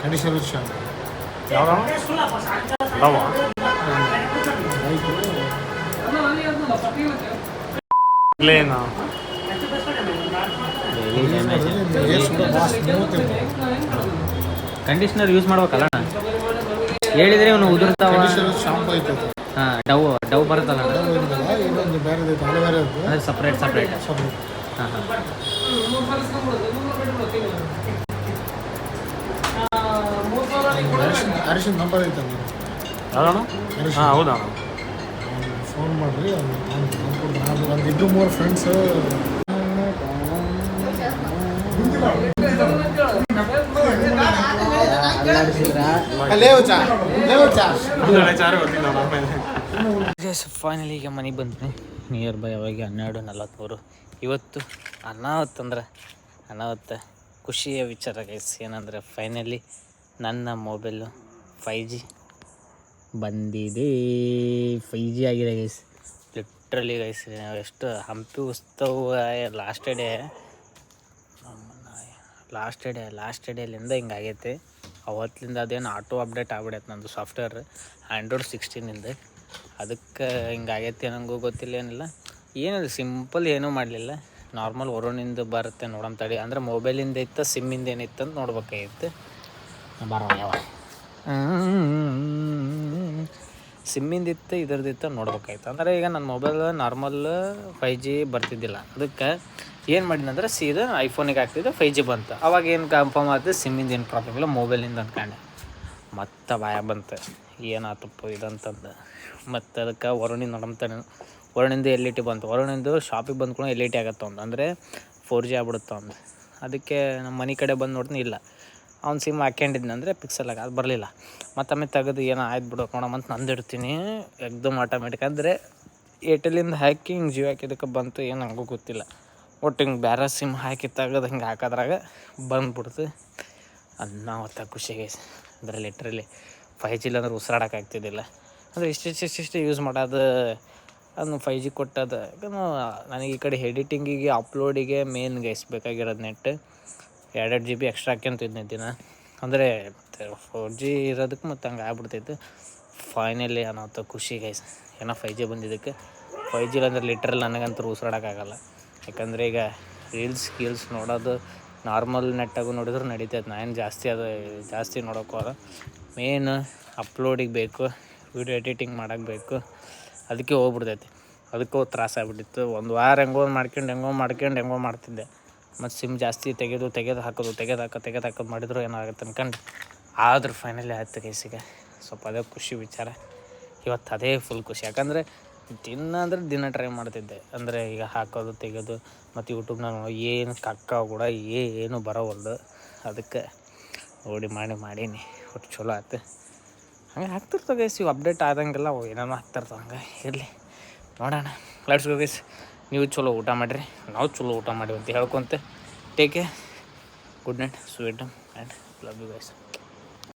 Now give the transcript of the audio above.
Conditioner shampoo ಯಾವ Lava ಕ್ಲೀನಾ conditioner use ಮಾಡ್ಬೇಕಲ್ಲ ಹೇಳಿದ್ರೆ ಇವನು ಉದುರ್ತಾವ. ಶಾಂಪು ಐತೆ ಹಾಂ ಡವ್ ಬರುತ್ತಲ್ಲ ಇನ್ನೊಂದು ಬೇರೆ ಐತೆ ಅದು ಬೇರೆ ಐತೆ ಅದು ಸಪ್ರೇಟ್ ಸಪ್ರೇಟ್ ಹಾಂ ಹಾಂ ಅರಿಶಿನ ನಂಬರ್ ಐತೆ ಯಾವ್ದಣ್ಣ? ಹಾಂ ಹೌದಣ್ಣ. ಫೋನ್ ಮಾಡಿರಿ ಒಂದು ಇಬ್ಬರು ಮೂರು ಫ್ರೆಂಡ್ಸು ಫೈನಲಿ ಈಗ ಮನೆಗೆ ಬಂದ್ರಿ. ನಿಯರ್ ಬೈ ಅವಾಗ 12:43. ಇವತ್ತು ಅನಾಹುತ ಖುಷಿಯ ವಿಚಾರ ಗೈಸ್. ಏನಂದರೆ ಫೈನಲಿ ನನ್ನ ಮೊಬೈಲು 5G ಬಂದಿದೆ. 5G ಆಗಿದೆ ಗೈಸ್. ಲಿಟ್ರಲಿ ಗೈಸ್, ಎಷ್ಟು ಹಂಪಿ ಉತ್ಸವ ಲಾಸ್ಟ್ ಡೇಲಿಂದ ಹಿಂಗಾಗೈತೆ. ಅವತ್ತಿಂದ ಅದೇನು ಆಟೋ ಅಪ್ಡೇಟ್ ಆಗ್ಬಿಡೈತೆ ನಂದು ಸಾಫ್ಟ್ವೇರ್ ಆ್ಯಂಡ್ರಾಯ್ಡ್ 16 ಅದಕ್ಕೆ ಹಿಂಗಾಗೈತೆ ನನಗೂ ಗೊತ್ತಿಲ್ಲ. ಏನಿಲ್ಲ ಸಿಂಪಲ್ ಏನೂ ಮಾಡಲಿಲ್ಲ. ನಾರ್ಮಲ್ ವರುಣಿಂದ ಬರುತ್ತೆ ನೋಡೋಣ ತಡಿ. ಅಂದರೆ ಮೊಬೈಲಿಂದ ಇತ್ತು ಸಿಮ್ಮಿಂದ ಏನಿತ್ತು ಅಂತ ನೋಡ್ಬೇಕಾಗಿತ್ತು. ಯಾವ ಸಿಮ್ಮಿಂದಿತ್ತು ಇದ್ರದ್ದಿತ್ತು ನೋಡ್ಬೇಕಾಯ್ತು. ಅಂದರೆ ಈಗ ನನ್ನ ಮೊಬೈಲ್ ನಾರ್ಮಲ್ 5G ಬರ್ತಿದ್ದಿಲ್ಲ. ಅದಕ್ಕೆ ಏನು ಮಾಡಿದಂದ್ರೆ ಸೀದಾ ಐಫೋನಿಗೆ ಹಾಕ್ತಿದ್ದೆ 5G ಬಂತು. ಅವಾಗ ಏನು ಕನ್ಫರ್ಮ್ ಆಯ್ತು ಸಿಮ್ಮಿಂದ ಏನು ಪ್ರಾಬ್ಲಮ್ ಇಲ್ಲ, ಮೊಬೈಲಿಂದ ಅಂದ್ಕೊಂಡೆ. ಮತ್ತು ಭಯ ಬಂತು ಏನಾತಪ್ಪ ಇದಂತಂದು. ಮತ್ತು ಅದಕ್ಕೆ ವರುಣಿಂದ LET ಬಂತು. ವರುಣಿಂದು ಶಾಪಿಗೆ ಬಂದ್ಕೊಂಡು LET ಆಗತ್ತೆ ಒಂದು, ಅಂದರೆ 4G ಆಗ್ಬಿಡುತ್ತೆ ಒಂದು. ಅದಕ್ಕೆ ನಮ್ಮ ಮನೆ ಕಡೆ ಬಂದು ನೋಡ್ತೀನಿ ಇಲ್ಲ, ಅವ್ನು ಸಿಮ್ ಹಾಕ್ಕೊಂಡಿದ್ನಂದರೆ ಪಿಕ್ಸೆಲ್ ಅದು ಬರಲಿಲ್ಲ. ಮತ್ತೊಮ್ಮೆ ತೆಗೆದು ಏನೋ ಆಯ್ತು ಬಿಡು ನೋಡಮ್ಮಂತ ನಂದು ಇಡ್ತೀನಿ ಎಕ್ದಮ್ ಆಟೋಮೆಟಿಕ್. ಅಂದರೆ ಏರ್ಟೆಲಿಂದ ಹಾಕಿ ಹಿಂಗೆ ಜಿಯೋ ಹಾಕಿದ್ದಕ್ಕೆ ಬಂತು, ಏನು ನನಗೂ ಗೊತ್ತಿಲ್ಲ. ಒಟ್ಟು ಹಿಂಗೆ ಬೇರೆ ಸಿಮ್ ಹಾಕಿ ತೆಗೆದು ಹಿಂಗೆ ಹಾಕೋದ್ರಾಗ ಬಂದ್ಬಿಡ್ತು. ಅನ್ನಾವತ್ತ ಖುಷಿಗೆ. ಅಂದರೆ ಲಿಟ್ರಲಿ 5G ಇಲ್ಲಾಂದ್ರೆ ಉಸಿರಾಡೋಕ್ಕಾಗ್ತಿದ್ದಿಲ್ಲ. ಅಂದರೆ ಇಷ್ಟಿಷ್ಟು ಯೂಸ್ ಮಾಡೋದು ಅದನ್ನು 5G ಕೊಟ್ಟದು. ಯಾಕಂದ್ರೆ ನನಗೆ ಈ ಕಡೆ ಎಡಿಟಿಂಗಿಗೆ ಅಪ್ಲೋಡಿಗೆ ಮೇನ್ ಬೇಕಾಗಿರೋದು ನೆಟ್ 2 GB ಎಕ್ಸ್ಟ್ರಾ ಹಾಕ್ಯಂತಿದ್ನಿ ದಿನ. ಅಂದರೆ 4G ಇರೋದಕ್ಕೆ ಮತ್ತು ಹಂಗೆ ಆಗ್ಬಿಡ್ತೈತೆ. ಫೈನಲಿ ಅನ್ನೋ ಖುಷಿ ಗೈಸ್. ಏನೋ 5G ಬಂದಿದ್ದಕ್ಕೆ. 5G ಇಲ್ಲಾಂದ್ರೆ ಲಿಟ್ರಲ್ ನನಗಂತೂ ಉಸಿರಾಡೋಕ್ಕಾಗಲ್ಲ. ಯಾಕಂದರೆ ಈಗ ರೀಲ್ಸ್ ನೋಡೋದು ನಾರ್ಮಲ್ ನೆಟ್ಟಾಗೂ ನೋಡಿದ್ರೆ ನಡೀತೈತೆ. ನಾನು ಜಾಸ್ತಿ ನೋಡೋಕ್ಕೋಲ್ಲ. ಮೇನ್ ಅಪ್ಲೋಡಿಗೆ ಬೇಕು, ವಿಡಿಯೋ ಎಡಿಟಿಂಗ್ ಮಾಡೋಕ್ಕೆ ಬೇಕು. ಅದಕ್ಕೆ ಹೋಗ್ಬಿಡ್ತೈತಿ. ಅದಕ್ಕೂ ತ್ರಾಸ ಆಗ್ಬಿಟ್ಟಿತ್ತು. ಒಂದು ವಾರ ಹೆಂಗೋ ಮಾಡ್ತಿದ್ದೆ. ಮತ್ತು ಸಿಮ್ ಜಾಸ್ತಿ ತೆಗೆದು ಹಾಕೋದು ಮಾಡಿದ್ರು ಏನಾಗುತ್ತೆ ಅನ್ಕೊಂಡು. ಆದರೂ ಫೈನಲಿ ಆಯ್ತು ಗೈಸಿಗೆ. ಸ್ವಲ್ಪ ಅದೇ ಖುಷಿ ವಿಚಾರ. ಇವತ್ತು ಅದೇ ಫುಲ್ ಖುಷಿ. ಯಾಕಂದರೆ ದಿನ ಟ್ರೈ ಮಾಡ್ತಿದ್ದೆ. ಅಂದರೆ ಈಗ ಹಾಕೋದು ತೆಗೆಯೋದು ಮತ್ತು ಯೂಟ್ಯೂಬ್ನಾಗ ಏನು ಕೂಡ ಏನು ಬರೋವಲ್ದು. ಅದಕ್ಕೆ ಮಾಡೀನಿ. ಒಟ್ಟು ಚಲೋ ಆಯ್ತು. ಹಂಗೆ ಆಗ್ತಿರ್ತವೆ ಗೈಸ್. ಇವು ಅಪ್ಡೇಟ್ ಆದಂಗೆಲ್ಲ ಏನೇನೋ ಆಗ್ತಿರ್ತವೆ. ಹಂಗೆ ಇರಲಿ ನೋಡೋಣ. Let's go guys. ನೀವು ಚಲೋ ಊಟ ಮಾಡಿರಿ, ನಾವು ಚಲೋ ಊಟ ಮಾಡಿವಿ ಅಂತ ಹೇಳ್ಕೊಂತ take care. Good night, sweet and love you guys.